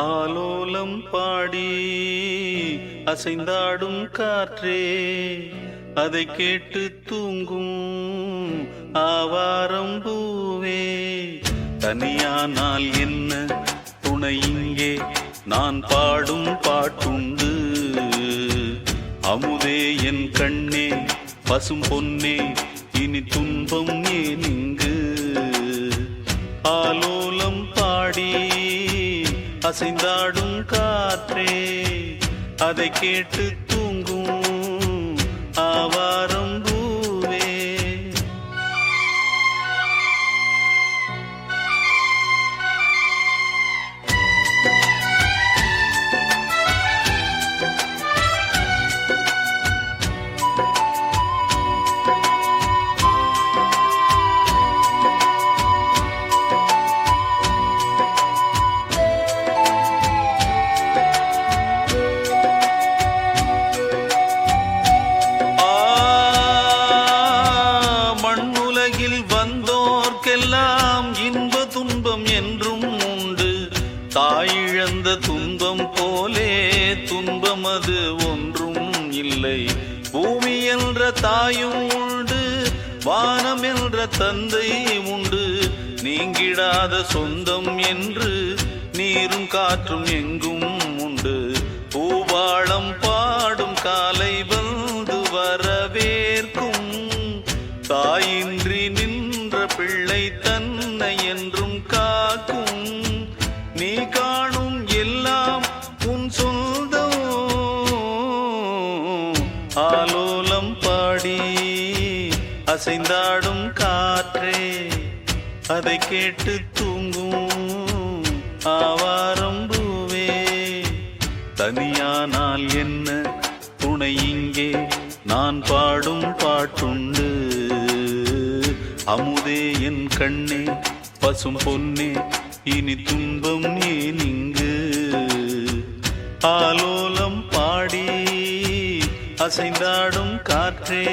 ஆலோலம் பாடி அசைந்தாடும் காற்றே, அதை கேட்டு தூங்கும் ஆவாரம் பூவே. தனியானால் என்ன துணை இங்கே, நான் பாடும் பாட்டுண்டு. அமுதே என் கண்ணே, பசும் பொன்னே, இனி துன்பம் ஏன் இங்கு. ஆலோலம் பாடி அசைந்தாடும் காற்றே, அதை கேட்டு தூங்கும் ஆவாரம் பூவே. வந்தோர்க்கெல்லாம் இன்ப துன்பம் என்றும் உண்டு. தாயிழந்த துன்பம் போலே துன்பம் அது ஒன்றும் இல்லை. பூமி என்ற தாயும் உண்டு, வானம் என்ற தந்தை உண்டு. நீங்கிடாத சொந்தம் என்று நீரும் காற்றும் எங்கும் உண்டு. பூவாளம் பாடும் காலை வந்து வரவேற்கும். தாயின்றி நின்ற பிள்ளை தன்னை என்றும் காக்கும். நீ காணும் எல்லாம் உன் சொந்தம். ஆலோலம் பாடி அசைந்தாடும் காற்றே, அதை கேட்டு தூங்கும் ஆவாரம் பூவே. தனியானால் என்ன துணை இங்கே, நான் பாடும் பாட்டுண்டு. அமுதே என் கண்ணே, பசும் பொன்னே, இனி துன்பம் ஏன் இங்கு. ஆலோலம் பாடி அசைந்தாடும் காற்றே,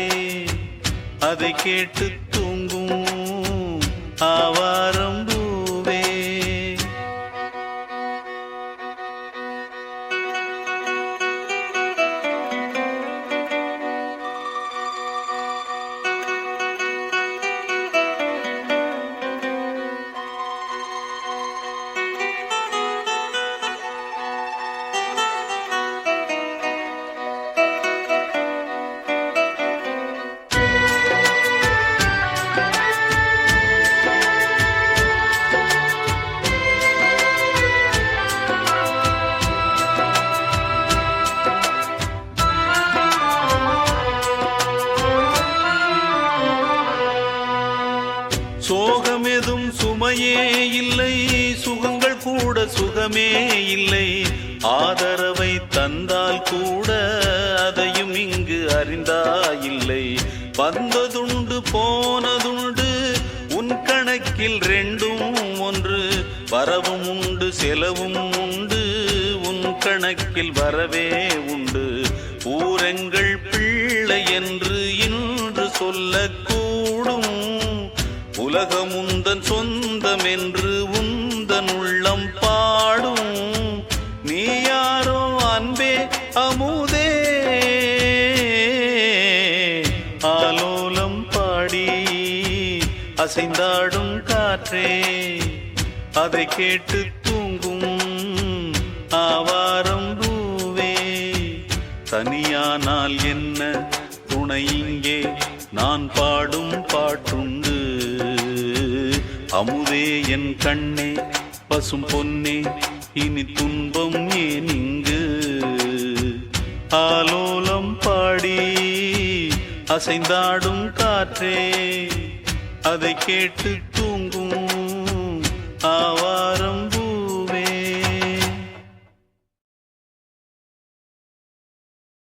அதை கேட்டு தூங்கும் ஆவாரம் பூவே. சோகம் எதும் சுமையே இல்லை, சுகங்கள் கூட சுகமே இல்லை. ஆதரவை தந்தால் கூட அதையும் இங்கு அறிந்தாயில்லை. வந்ததுண்டு போனதுண்டு, உன் கணக்கில் ரெண்டும் ஒன்று. வரவும் உண்டு செலவும் உண்டு, உன் கணக்கில் வரவே உண்டு. ஊரெங்கள் பிள்ளை என்று இன்று சொல்லக்கூடும். உலகம் உந்தன் சொந்தம் என்று உந்தன் உள்ளம் பாடும். நீ யாரோ அன்பே அமுதே. ஆலோலம் பாடி அசைந்தாடும் காற்றே, அதை கேட்டு தூங்கும் ஆவாரம் பூவே. தனியானால் என்ன துணை இங்கே, நான் பாடும் பாட்டுண்டு. அமுதே என் கண்ணே, பசும் பொன்னே, இனி துன்பம் ஏன் இங்கு. ஆலோலம் பாடி அசைந்தாடும் காற்றே, அதை கேட்டு